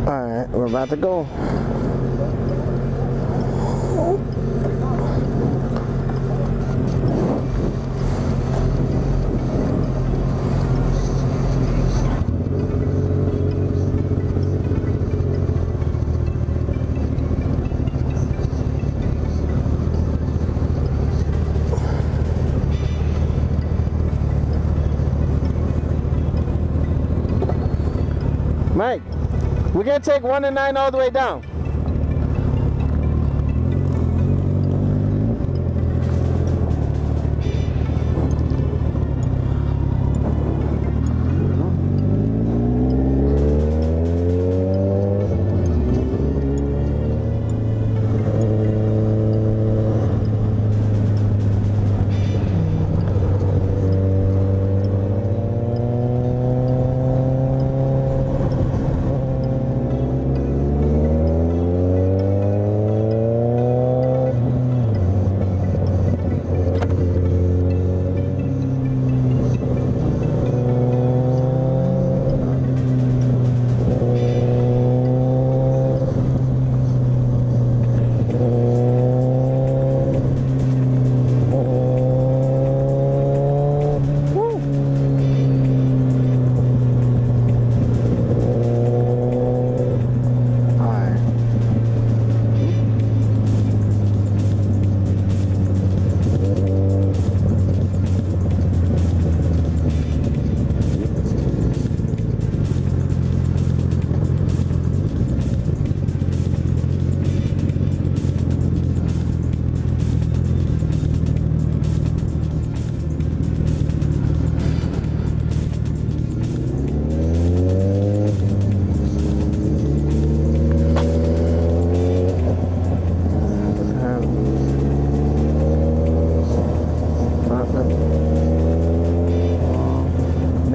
Alright, we're about to go. Mike, we're gonna take 1 and 9 all the way down.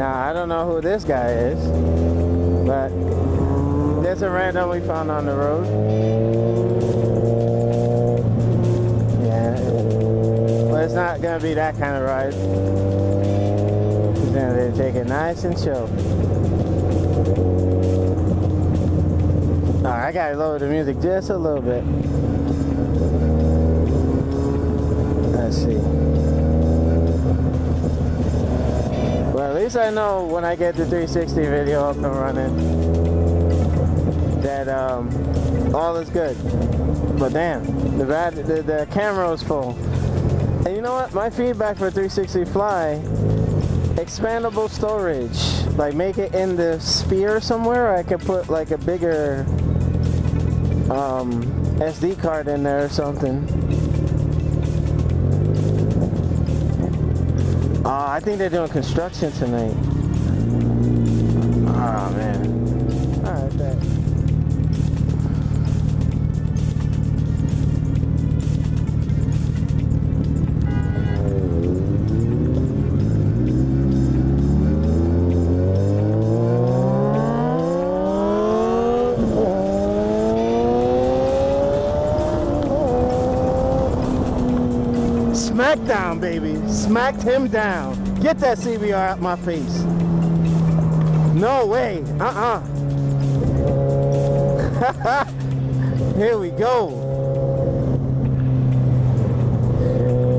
I don't know who this guy is, but there's a random we found on the road. Yeah, but it's not gonna be that kind of ride. He's gonna take it nice and chill. Alright, I gotta lower the music just a little bit. Let's see. Well, at least I know when I get the 360 video up and running that all is good. But damn, the camera was full. And you know what? My feedback for 360 Fly, expandable storage. Like make it in the sphere somewhere. I could put like a bigger SD card in there or something. I think they're doing construction tonight. Oh man. Alright, thanks. Smackdown, baby. Smacked him down. Get that CBR out my face. No way. Here we go.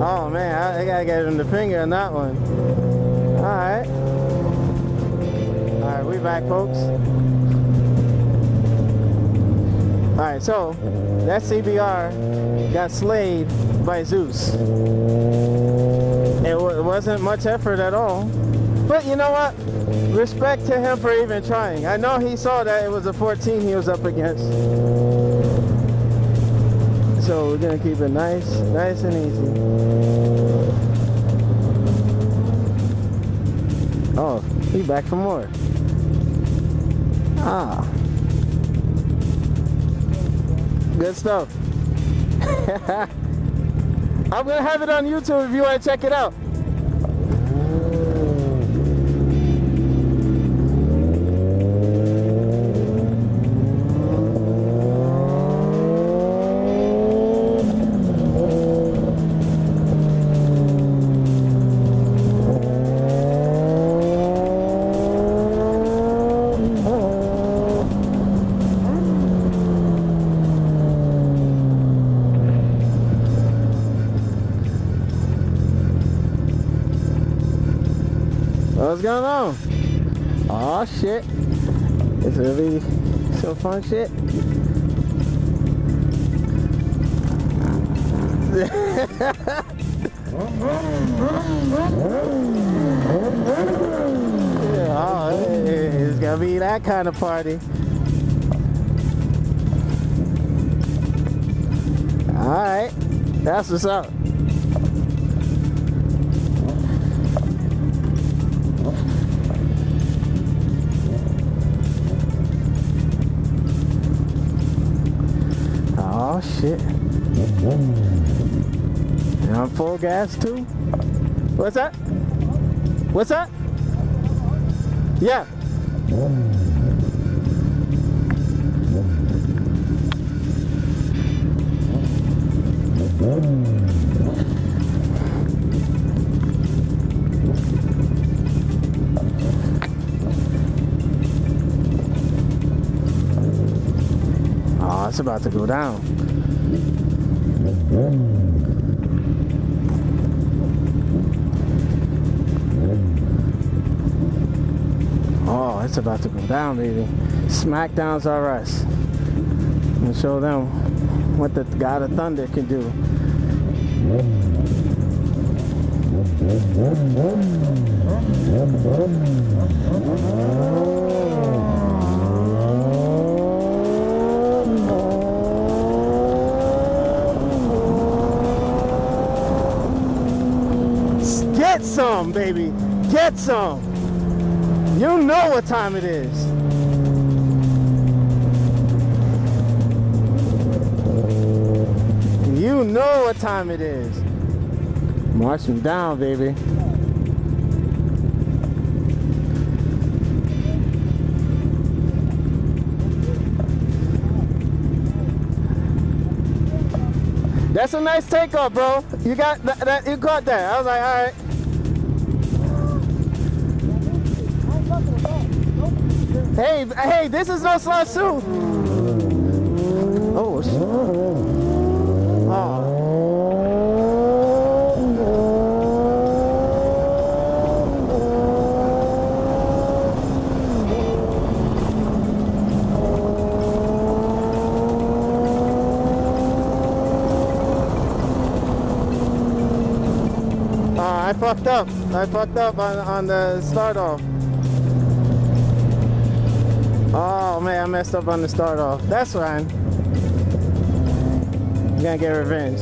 Oh man, I gotta get him the finger on that one. Alright. Alright, we back, folks. Alright, so that CBR got slayed by Zeus. It wasn't much effort at all. But you know what? Respect to him for even trying. I know he saw that it was a 14 he was up against. So we're gonna keep it nice and easy. Oh, he's back for more. Ah. Good stuff. I'm gonna have it on YouTube if you want to check it out. What's going on? Oh shit. It's really some fun shit. Oh, it's gonna be that kind of party. Alright, that's what's up. Oh shit. And I'm full gas too? What's that? What's that? Yeah. Oh, it's about to go down. Oh, it's about to go down, baby. Smackdowns are us. I'm gonna show them what the God of Thunder can do. Get some, baby. Get some. You know what time it is. You know what time it is. March them down, baby. That's a nice takeoff, bro. You got that. You caught that. I was like, all right. Hey, this is no slouch too. Oh, shit. Oh. I fucked up. I fucked up on the start off. Oh man, I messed up on the start off. That's fine. I'm gonna get revenge.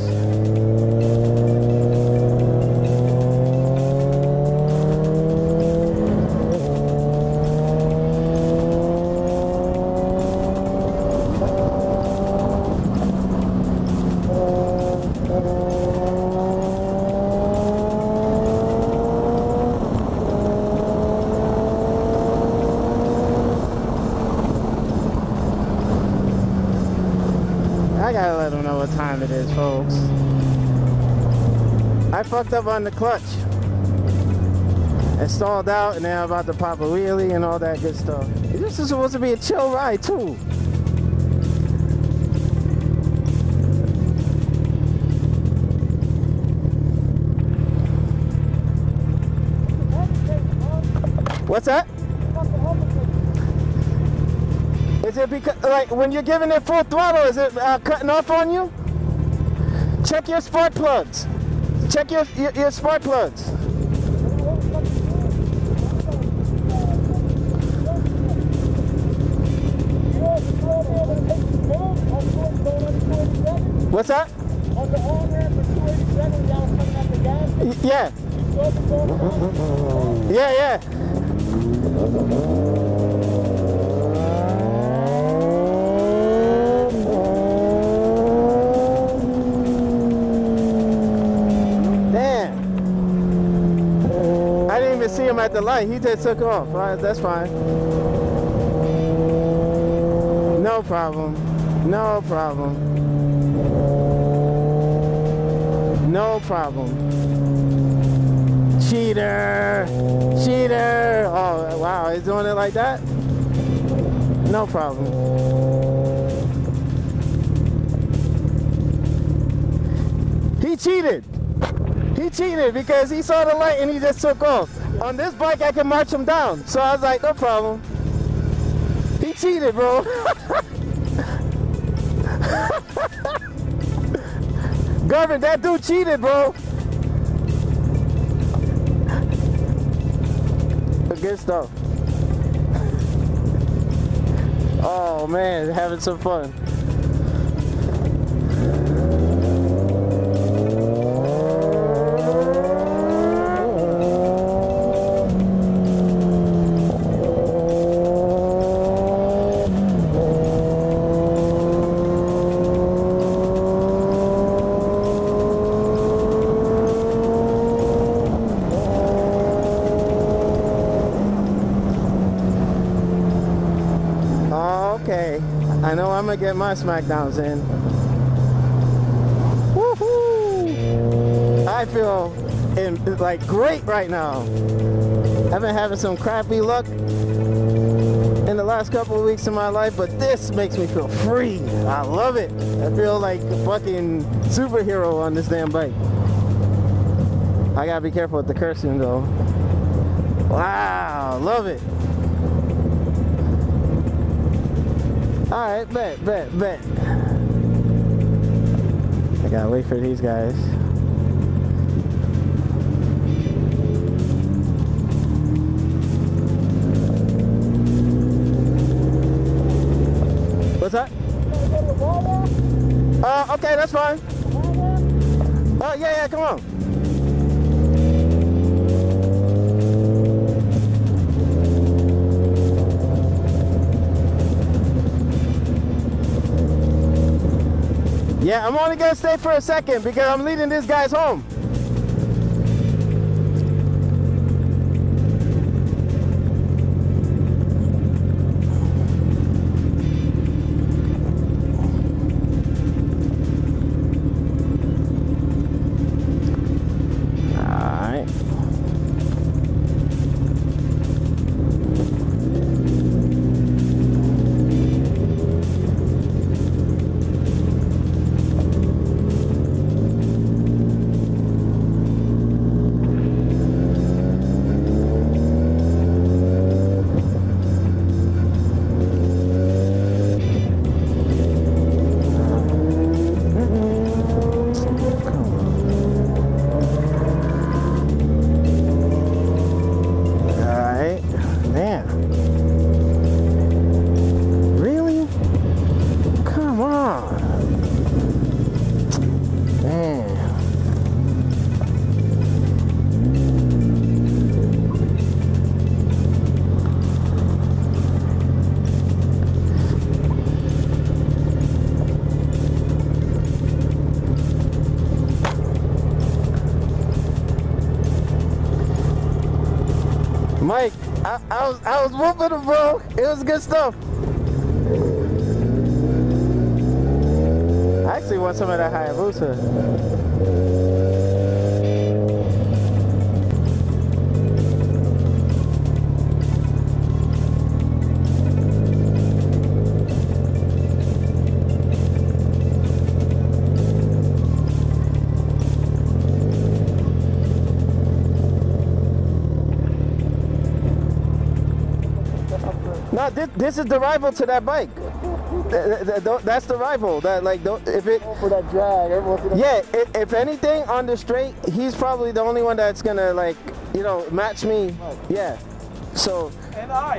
I gotta let them know what time it is, folks. I fucked up on the clutch. It stalled out and then I'm about to pop a wheelie and all that good stuff. This is supposed to be a chill ride too. What's that? Is it because, like, when you're giving it full throttle, is it cutting off on you? Check your spark plugs. Check your spark plugs. What's that? On the on-ramp for 287, y'all coming up the gas? Yeah. Yeah. See him at the light. He just took off. All right, that's fine. No problem. No problem. No problem. Cheater. Cheater. Oh, wow. He's doing it like that? No problem. He cheated. He cheated because he saw the light and he just took off. On this bike, I can march him down. So I was like, no problem. He cheated, bro. Garvin, that dude cheated, bro. Good stuff. Oh man, having some fun. Okay, I know I'm gonna get my smackdowns in. Woohoo! I feel like great right now. I've been having some crappy luck in the last couple of weeks of my life, but this makes me feel free. I love it. I feel like a fucking superhero on this damn bike. I gotta be careful with the cursing though. Wow, love it. Alright, bet. I gotta wait for these guys. What's that? Okay, that's fine. Oh, yeah, come on. Yeah, I'm only gonna stay for a second because I'm leading these guys home. Mike, I was whooping him, bro. It was good stuff. I actually want some of that Hayabusa. No, this is the rival to that bike. That's the rival. That like, if it for that drag, yeah, if anything on the straight, he's probably the only one that's gonna like, you know, match me. Yeah. So. And I.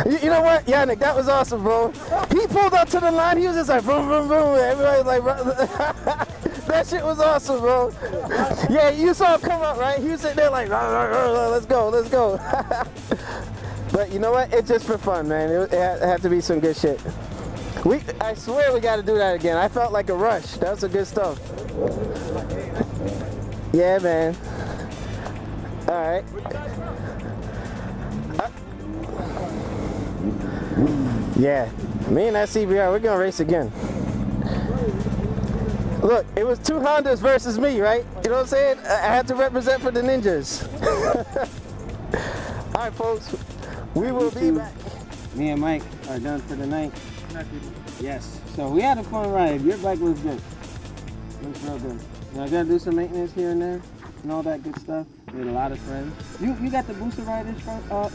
You know what, Yannick, that was awesome, bro. He pulled up to the line. He was just like boom, boom, boom. Everybody was like, that shit was awesome, bro. Yeah, you saw him come up, right? He was sitting there like, let's go, let's go. But you know what? It's just for fun, man. It had to be some good shit. I swear we got to do that again. I felt like a rush. That was some good stuff. Yeah, man. All right. Yeah. Me and that CBR, we're going to race again. Look, it was two Hondas versus me, right? You know what I'm saying? I had to represent for the ninjas. All right, folks. We will be back. Me and Mike are done for the night. Yes. So we had a fun ride. Your bike looks good. Looks real good. Now I gotta do some maintenance here and there and all that good stuff. Made a lot of friends. You got the Booster Riders info? Oh,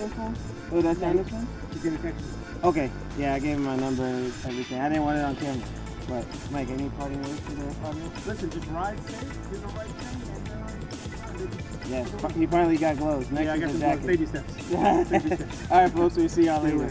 that's on this one? You get a text. Okay. Yeah, I gave him my number and everything. I didn't want it on camera. But, Mike, any parting words for the audience? Listen, just ride safe, do the right thing, and Yeah, he finally got gloves. Next yeah, I is got the some jacket. baby steps. Baby steps. All right, folks, we'll see y'all later.